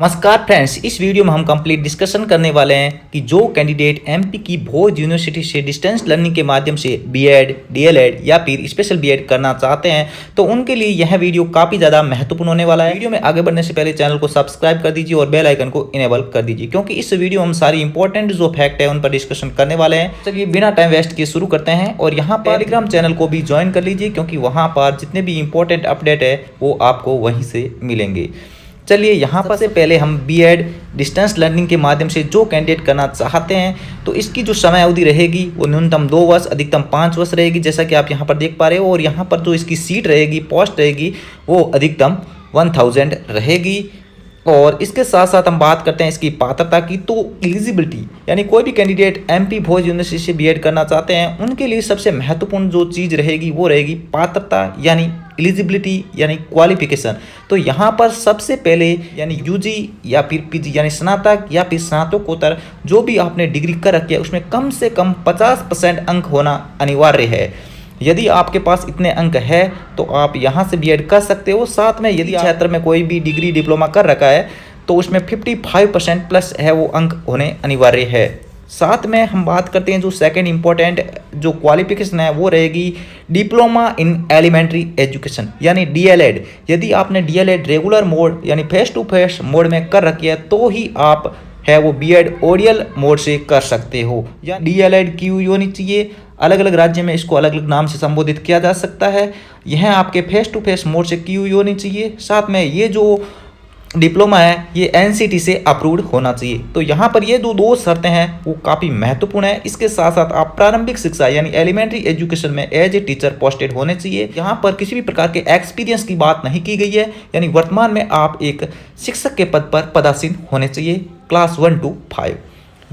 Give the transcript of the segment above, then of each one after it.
नमस्कार फ्रेंड्स, इस वीडियो में हम कंप्लीट डिस्कशन करने वाले हैं कि जो कैंडिडेट एमपी की भोज यूनिवर्सिटी से डिस्टेंस लर्निंग के माध्यम से बीएड, डीएलएड या फिर स्पेशल बीएड करना चाहते हैं तो उनके लिए यह वीडियो काफ़ी ज़्यादा महत्वपूर्ण होने वाला है। वीडियो में आगे बढ़ने से पहले चैनल को सब्सक्राइब कर दीजिए और बेल आइकन को इनेबल कर दीजिए, क्योंकि इस वीडियो में हम सारी इंपॉर्टेंट जो फैक्ट है उन पर डिस्कशन करने वाले हैं। चलिए बिना टाइम वेस्ट किए शुरू करते हैं और यहाँ पर टेलीग्राम चैनल को भी ज्वाइन कर लीजिए, क्योंकि वहाँ पर जितने भी इंपॉर्टेंट अपडेट है वो आपको वहीं से मिलेंगे। चलिए यहाँ पर से पहले हम बीएड डिस्टेंस लर्निंग के माध्यम से जो कैंडिडेट करना चाहते हैं तो इसकी जो समय अवधि रहेगी वो न्यूनतम 2 वर्ष अधिकतम 5 वर्ष रहेगी, जैसा कि आप यहाँ पर देख पा रहे हो। और यहाँ पर जो इसकी सीट रहेगी, पोस्ट रहेगी, वो अधिकतम 1000 रहेगी। और इसके साथ साथ हम बात करते हैं इसकी पात्रता की, तो एलिजिबिलिटी यानी कोई भी कैंडिडेट एमपी भोज यूनिवर्सिटी से बीएड करना चाहते हैं उनके लिए सबसे महत्वपूर्ण जो चीज़ रहेगी वो रहेगी पात्रता यानी एलिजिबिलिटी यानी क्वालिफिकेशन। तो यहाँ पर सबसे पहले यानी यूजी या फिर पीजी यानी स्नातक या फिर स्नातकोत्तर जो भी आपने डिग्री कर रखी है उसमें कम से कम 50% अंक होना अनिवार्य है। यदि आपके पास इतने अंक है तो आप यहाँ से बीएड कर सकते हो। साथ में यदि क्षेत्र में कोई भी डिग्री डिप्लोमा कर रखा है तो उसमें 55% प्लस है वो अंक होने अनिवार्य है। साथ में हम बात करते हैं जो सेकंड इम्पोर्टेंट जो क्वालिफिकेशन है वो रहेगी डिप्लोमा इन एलिमेंट्री एजुकेशन यानी डीएलएड। यदि आपने डीएलएड रेगुलर मोड यानी फेस टू फेस मोड में कर रखी है तो ही आप है वो बीएड ओडियल मोड से कर सकते हो। या डीएलएड क्यू होनी चाहिए, अलग अलग राज्य में इसको अलग अलग नाम से संबोधित किया जा सकता है। यह आपके फेस टू फेस मोड से क्यू होनी चाहिए। साथ में ये जो डिप्लोमा है ये एनसीटी से अप्रूव्ड होना चाहिए। तो यहाँ पर ये जो 2 शर्तें हैं वो काफ़ी महत्वपूर्ण है। इसके साथ साथ आप प्रारंभिक शिक्षा यानी एलिमेंट्री एजुकेशन में एज ए टीचर पोस्टेड होने चाहिए। यहाँ पर किसी भी प्रकार के एक्सपीरियंस की बात नहीं की गई है, यानी वर्तमान में आप एक शिक्षक के पद पर पदासीन होने चाहिए क्लास 1 to 5।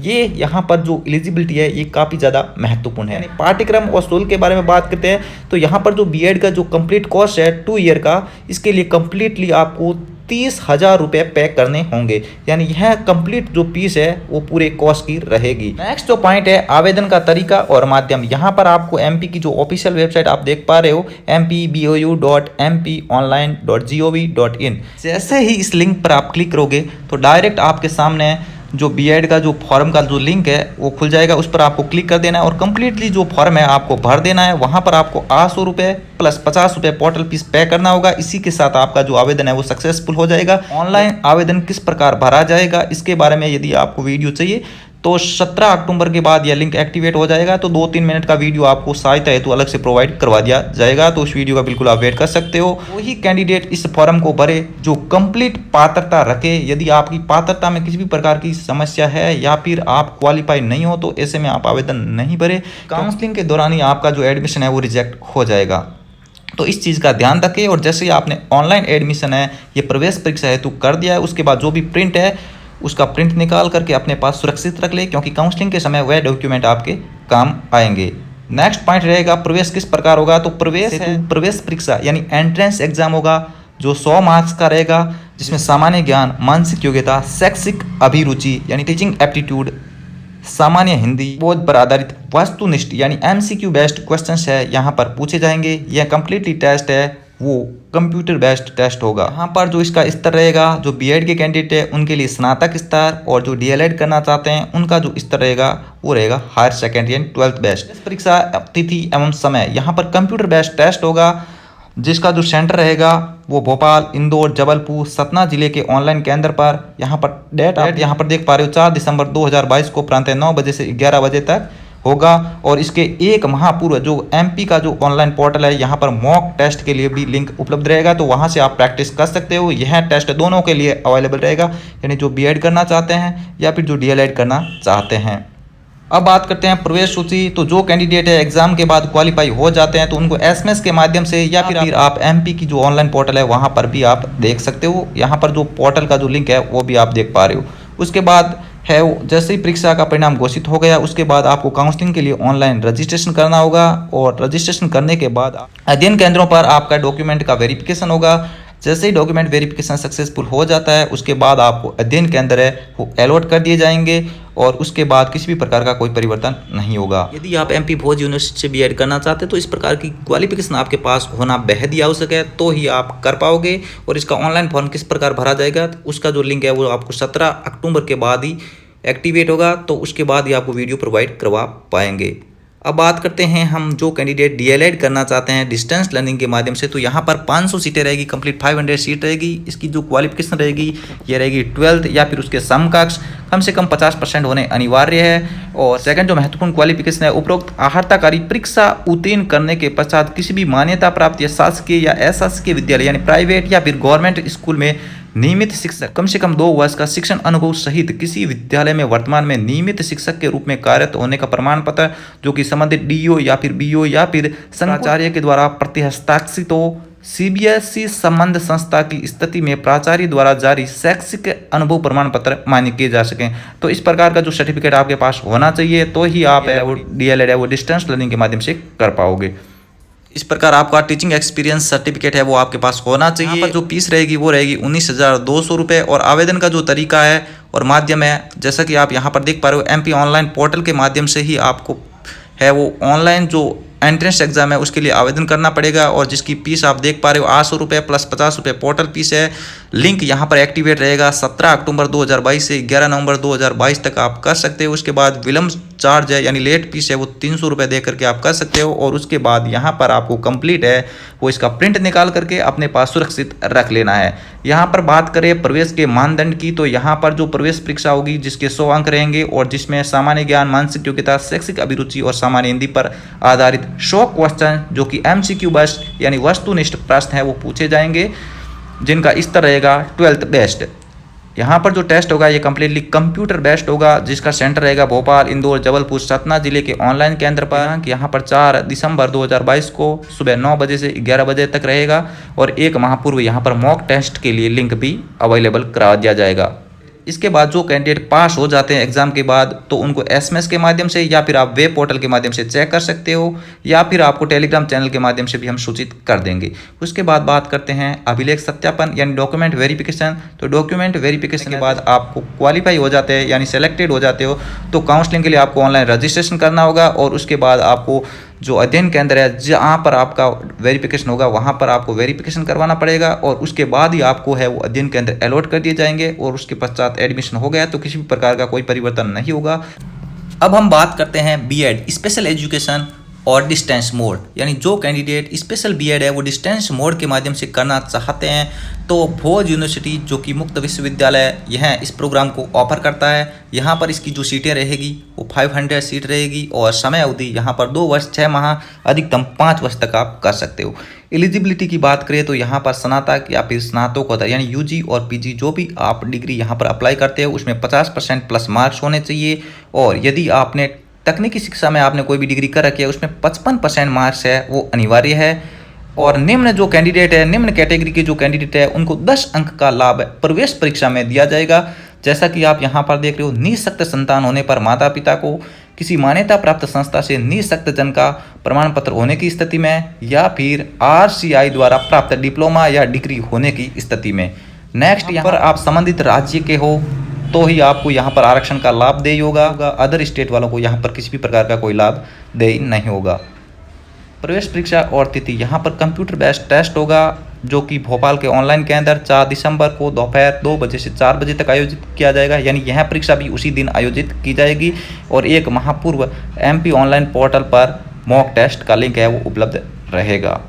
ये यहाँ पर जो एलिजिबिलिटी है ये काफ़ी ज़्यादा महत्वपूर्ण है। यानी पाठ्यक्रम और शुल्क के बारे में बात करते हैं तो यहाँ पर जो बीएड का जो कंप्लीट कोर्स है 2 ईयर का, इसके लिए कंप्लीटली आपको 30,000 रुपये पे करने होंगे। यानी यह कंप्लीट जो फीस है वो पूरे कोर्स की रहेगी। नेक्स्ट जो पॉइंट है आवेदन का तरीका और माध्यम। यहाँ पर आपको एमपी की जो ऑफिशियल वेबसाइट आप देख पा रहे हो mpbou.mponline.gov.in, जैसे ही इस लिंक पर आप क्लिक करोगे तो डायरेक्ट आपके सामने जो बीएड का जो फॉर्म का जो लिंक है वो खुल जाएगा। उस पर आपको क्लिक कर देना है और कंप्लीटली जो फॉर्म है आपको भर देना है। वहाँ पर आपको 800 रुपये प्लस 50 रुपये पोर्टल फीस पे करना होगा। इसी के साथ आपका जो आवेदन है वो सक्सेसफुल हो जाएगा। ऑनलाइन आवेदन किस प्रकार भरा जाएगा इसके बारे में यदि आपको वीडियो चाहिए तो 17 अक्टूबर के बाद यह लिंक एक्टिवेट हो जाएगा। तो 2-3 मिनट का वीडियो आपको सहायता हेतु अलग से प्रोवाइड करवा दिया जाएगा, तो उस वीडियो का बिल्कुल आप वेट कर सकते हो। वही कैंडिडेट इस फॉर्म को भरे जो कंप्लीट पात्रता रखे। यदि आपकी पात्रता में किसी भी प्रकार की समस्या है या फिर आप क्वालिफाई नहीं हो तो ऐसे में आप आवेदन नहीं भरे। काउंसलिंग के दौरान ही आपका जो एडमिशन है वो रिजेक्ट हो जाएगा। तो इस चीज़ का ध्यान रखें। और जैसे ही आपने ऑनलाइन एडमिशन है ये प्रवेश परीक्षा हेतु कर दिया है, उसके बाद जो भी प्रिंट है उसका प्रिंट निकाल करके अपने पास सुरक्षित रख ले, क्योंकि काउंसलिंग के समय वह डॉक्यूमेंट आपके काम आएंगे। नेक्स्ट पॉइंट रहेगा प्रवेश किस प्रकार होगा। तो प्रवेश परीक्षा यानी एंट्रेंस एग्जाम होगा जो 100 मार्क्स का रहेगा, जिसमें सामान्य ज्ञान, मानसिक योग्यता, शैक्षिक अभिरुचि यानी टीचिंग एप्टीट्यूड, सामान्य हिंदी, बोध पर आधारित वस्तुनिष्ठ यानी एमसीक्यू बेस्ड क्वेश्चंस है यहाँ पर पूछे जाएंगे। यह कंप्लीटली टेस्ट है वो कंप्यूटर बेस्ड टेस्ट होगा। यहाँ पर जो इसका स्तर रहेगा जो बीएड के कैंडिडेट है उनके लिए स्नातक स्तर, और जो डीएलएड करना चाहते हैं उनका जो स्तर रहेगा वो रहेगा higher secondary and 12th based. परीक्षा तिथि एवं समय यहाँ पर कंप्यूटर बेस्ड टेस्ट होगा, जिसका जो सेंटर रहेगा वो भोपाल, इंदौर, जबलपुर, सतना जिले के ऑनलाइन केंद्र पर। यहाँ पर डेट आप यहाँ पर देख पा रहे हो 4 दिसंबर 2022 को प्रांतः 9 बजे से 11 बजे तक होगा। और इसके 1 माह पूर्व जो एमपी का जो ऑनलाइन पोर्टल है यहाँ पर मॉक टेस्ट के लिए भी लिंक उपलब्ध रहेगा, तो वहाँ से आप प्रैक्टिस कर सकते हो। यह टेस्ट दोनों के लिए अवेलेबल रहेगा, यानी जो बीएड करना चाहते हैं या फिर जो डीएलएड करना चाहते हैं। अब बात करते हैं प्रवेश सूची। तो जो कैंडिडेट है एग्जाम के बाद क्वालिफाई हो जाते हैं तो उनको एसएमएस के माध्यम से या फिर आप एमपी की जो ऑनलाइन पोर्टल है वहाँ पर भी आप देख सकते हो। यहाँ पर जो पोर्टल का जो लिंक है वो भी आप देख पा रहे हो। उसके बाद है जैसे ही परीक्षा का परिणाम घोषित हो गया उसके बाद आपको काउंसलिंग के लिए ऑनलाइन रजिस्ट्रेशन करना होगा, और रजिस्ट्रेशन करने के बाद अध्ययन केंद्रों पर आपका डॉक्यूमेंट का वेरिफिकेशन होगा। जैसे ही डॉक्यूमेंट वेरिफिकेशन सक्सेसफुल हो जाता है उसके बाद आपको अध्ययन केंद्र है वो अलॉट कर दिए जाएंगे, और उसके बाद किसी भी प्रकार का कोई परिवर्तन नहीं होगा। यदि आप एमपी भोज यूनिवर्सिटी से बीएड करना चाहते हैं तो इस प्रकार की क्वालिफिकेशन आपके पास होना बेहद ही आवश्यक है, तो ही आप कर पाओगे। और इसका ऑनलाइन फॉर्म किस प्रकार भरा जाएगा, तो उसका जो लिंक है वो आपको 17 अक्टूबर के बाद ही एक्टिवेट होगा, तो उसके बाद ही आपको वीडियो प्रोवाइड करवा पाएंगे। अब बात करते हैं हम जो कैंडिडेट डीएलएड करना चाहते हैं डिस्टेंस लर्निंग के माध्यम से, तो यहाँ पर 500 सीटें रहेगी, कंप्लीट 500 सीट रहेगी। इसकी जो क्वालिफिकेशन रहेगी ये रहेगी 12th या फिर उसके समकक्ष कम से कम 50% होने अनिवार्य है। और सेकंड जो महत्वपूर्ण क्वालिफिकेशन है, उपरोक्त अहर्ताकारी परीक्षा उत्तीर्ण करने के पश्चात किसी भी मान्यता प्राप्त या शासकीय या अशासकीय विद्यालय यानी प्राइवेट या फिर गवर्नमेंट स्कूल में नियमित शिक्षक कम से कम 2 वर्ष का शिक्षण अनुभव सहित किसी विद्यालय में वर्तमान में नियमित शिक्षक के रूप में कार्यरत होने का प्रमाण पत्र जो कि संबंधित डीओ या फिर बीओ या फिर संचार्य के द्वारा प्रतिहस्ताक्षरित हो। सीबीएसई संबंध संस्था की स्थिति में प्राचार्य द्वारा जारी शैक्षिक अनुभव प्रमाण पत्र मान्य किए जा सकें। तो इस प्रकार का जो सर्टिफिकेट आपके पास होना चाहिए, तो ही आप वो डीएलएड है वो डिस्टेंस लर्निंग के माध्यम से कर पाओगे। इस प्रकार आपका टीचिंग एक्सपीरियंस सर्टिफिकेट है वो आपके पास होना चाहिए। यहाँ पर जो फीस रहेगी वो रहेगी 19,200 रुपये। और आवेदन का जो तरीका है और माध्यम है, जैसा कि आप यहाँ पर देख पा रहे हो, एमपी ऑनलाइन पोर्टल के माध्यम से ही आपको है वो ऑनलाइन जो एंट्रेंस एग्जाम है उसके लिए आवेदन करना पड़ेगा। और जिसकी फीस आप देख पा रहे हो 800 रुपये प्लस 50 रुपये पोर्टल फीस है। लिंक यहाँ पर एक्टिवेट रहेगा 17 अक्टूबर 2022 से 11 नवंबर 2022 तक आप कर सकते हो। उसके बाद विलम्ब चार्ज है यानी लेट फीस है वो 300 रुपये दे करके आप कर सकते हो। और उसके बाद यहाँ पर आपको कंप्लीट है वो इसका प्रिंट निकाल करके अपने पास सुरक्षित रख लेना है। यहाँ पर बात करें प्रवेश के मानदंड की, तो यहाँ पर जो प्रवेश परीक्षा होगी जिसके 100 अंक रहेंगे और जिसमें सामान्य ज्ञान, मानसिक योग्यता, शैक्षिक अभिरुचि और सामान्य हिंदी पर आधारित 100 क्वेश्चन जो कि एमसीक्यू बेस्ड यानी वस्तुनिष्ठ प्रश्न है वो पूछे जाएंगे, जिनका स्तर रहेगा 12th बेस्ड। यहाँ पर जो टेस्ट होगा ये कम्प्लीटली कंप्यूटर बेस्ड होगा, जिसका सेंटर रहेगा भोपाल, इंदौर, जबलपुर, सतना जिले के ऑनलाइन केंद्र पर। यहाँ पर 4 दिसंबर 2022 को सुबह 9 बजे से 11 बजे तक रहेगा। और एक माह पूर्व यहाँ पर मॉक टेस्ट के लिए लिंक भी अवेलेबल करा दिया जाएगा। इसके बाद जो कैंडिडेट पास हो जाते हैं एग्जाम के बाद, तो उनको एसएमएस के माध्यम से या फिर आप वेब पोर्टल के माध्यम से चेक कर सकते हो, या फिर आपको टेलीग्राम चैनल के माध्यम से भी हम सूचित कर देंगे। उसके बाद बात करते हैं अभिलेख सत्यापन यानी डॉक्यूमेंट वेरिफिकेशन। तो डॉक्यूमेंट वेरिफिकेशन के बाद आपको क्वालिफाई हो जाते हैं यानी सेलेक्टेड हो जाते हो, तो काउंसलिंग के लिए आपको ऑनलाइन रजिस्ट्रेशन करना होगा। और उसके बाद आपको जो अध्ययन केंद्र है जहाँ पर आपका वेरिफिकेशन होगा वहाँ पर आपको वेरिफिकेशन करवाना पड़ेगा। और उसके बाद ही आपको है वो अध्ययन केंद्र अलॉट कर दिए जाएंगे। और उसके पश्चात एडमिशन हो गया तो किसी भी प्रकार का कोई परिवर्तन नहीं होगा। अब हम बात करते हैं बीएड स्पेशल एजुकेशन और डिस्टेंस मोड, यानी जो कैंडिडेट स्पेशल बीएड है वो डिस्टेंस मोड के माध्यम से करना चाहते हैं, तो भोज यूनिवर्सिटी जो कि मुक्त विश्वविद्यालय यह इस प्रोग्राम को ऑफर करता है। यहाँ पर इसकी जो सीटें रहेगी वो 500 सीट रहेगी। और समय अवधि यहाँ पर 2 वर्ष 6 माह अधिकतम 5 वर्ष तक आप कर सकते हो। एलिजिबिलिटी की बात करें तो यहाँ पर स्नातक या फिर स्नातकोत्तर यानी यूजी और पीजी जो भी आप डिग्री यहाँ पर अप्लाई करते हो उसमें 50% प्लस मार्क्स होने चाहिए। और यदि आपने तकनीकी शिक्षा में आपने कोई भी डिग्री कर रखी है उसमें 55% मार्क्स है वो अनिवार्य है। और निम्न जो कैंडिडेट है, निम्न कैटेगरी के जो कैंडिडेट है उनको 10 अंक का लाभ प्रवेश परीक्षा में दिया जाएगा। जैसा कि आप यहाँ पर देख रहे हो, निःशक्त संतान होने पर माता पिता को किसी मान्यता प्राप्त संस्था से निःशक्त जन का प्रमाण पत्र होने की स्थिति में, या फिर आरसीआई द्वारा प्राप्त डिप्लोमा या डिग्री होने की स्थिति में। नेक्स्ट यहाँ पर आप संबंधित राज्य के हो तो ही आपको यहाँ पर आरक्षण का लाभ दे होगा। अदर स्टेट वालों को यहाँ पर किसी भी प्रकार का कोई लाभ दे नहीं होगा। प्रवेश परीक्षा और तिथि, यहाँ पर कंप्यूटर बेस्ड टेस्ट होगा जो कि भोपाल के ऑनलाइन के अंदर 4 दिसंबर को दोपहर 2 बजे से 4 बजे तक आयोजित किया जाएगा, यानी यह परीक्षा भी उसी दिन आयोजित की जाएगी। और एक माह पूर्व एमपी ऑनलाइन पोर्टल पर मॉक टेस्ट का लिंक है वो उपलब्ध रहेगा।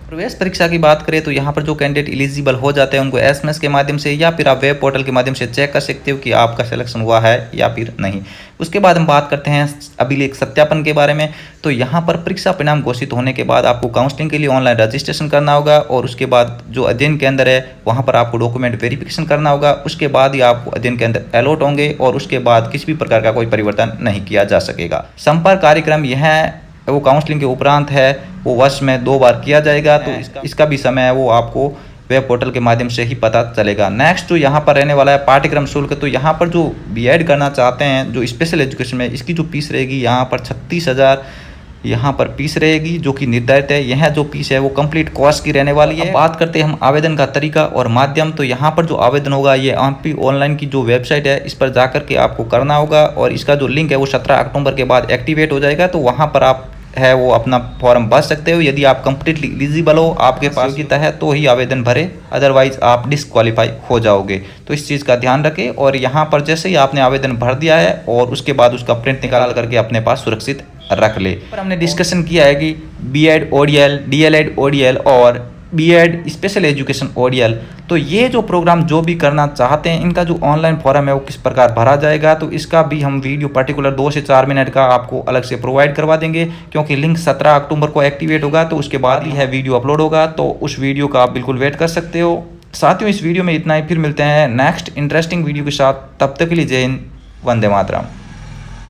प्रवेश परीक्षा की बात करें तो यहाँ पर जो कैंडिडेट एलिजिबल हो जाते हैं उनको एसएमएस के माध्यम से या फिर आप वेब पोर्टल के माध्यम से चेक कर सकते हो कि आपका सिलेक्शन हुआ है या फिर नहीं। उसके बाद हम बात करते हैं अभिलेख सत्यापन के बारे में। तो यहाँ पर परीक्षा परिणाम घोषित होने के बाद आपको काउंसलिंग के लिए ऑनलाइन रजिस्ट्रेशन करना होगा। और उसके बाद जो अध्ययन केंद्र है वहाँ पर आपको डॉक्यूमेंट वेरिफिकेशन करना होगा। उसके बाद ही आपको अध्ययन केंद्र अलॉट होंगे और उसके बाद किसी भी प्रकार का कोई परिवर्तन नहीं किया जा सकेगा। संपर्क कार्यक्रम यह वो काउंसलिंग के उपरांत है वो वर्ष में 2 बार किया जाएगा, तो इसका भी समय है वो आपको वेब पोर्टल के माध्यम से ही पता चलेगा। नेक्स्ट जो यहाँ पर रहने वाला है पाठ्यक्रम शुल्क, तो यहाँ पर जो बीएड करना चाहते हैं जो स्पेशल एजुकेशन में, इसकी जो फीस रहेगी यहाँ पर 36,000 यहाँ पर फीस रहेगी जो कि निर्धारित है। यह जो फीस है वो कंप्लीट कोर्स की रहने वाली है। बात करते हैं हम आवेदन का तरीका और माध्यम, तो यहाँ पर जो आवेदन होगा ये एमपी ऑनलाइन की जो वेबसाइट है इस पर जाकर के आपको करना होगा और इसका जो लिंक है वो 17 अक्टूबर के बाद एक्टिवेट हो जाएगा। तो वहाँ पर आप है वो अपना फॉर्म भर सकते हो। यदि आप कंप्लीटली एलिजिबल हो, आपके पास योग्यता है, तो ही आवेदन भरे, अदरवाइज आप डिसक्वालीफाई हो जाओगे। तो इस चीज़ का ध्यान रखें। और यहाँ पर जैसे ही आपने आवेदन भर दिया है और उसके बाद उसका प्रिंट निकाल करके अपने पास सुरक्षित रख ले। पर हमने डिस्कशन किया है कि बीएड ओडीएल, डीएलएड ओडीएल और बीएड स्पेशल एजुकेशन ओडीएल, तो ये जो प्रोग्राम जो भी करना चाहते हैं इनका जो ऑनलाइन फॉर्म है वो किस प्रकार भरा जाएगा, तो इसका भी हम वीडियो पर्टिकुलर 2 से 4 मिनट का आपको अलग से प्रोवाइड करवा देंगे, क्योंकि लिंक 17 अक्टूबर को एक्टिवेट होगा। तो उसके बाद ही है वीडियो अपलोड होगा, तो उस वीडियो का आप बिल्कुल वेट कर सकते हो। साथियों, इस वीडियो में इतना ही, फिर मिलते हैं नेक्स्ट इंटरेस्टिंग वीडियो के साथ। तब तक के लिए जय हिंद, वंदे मातरम।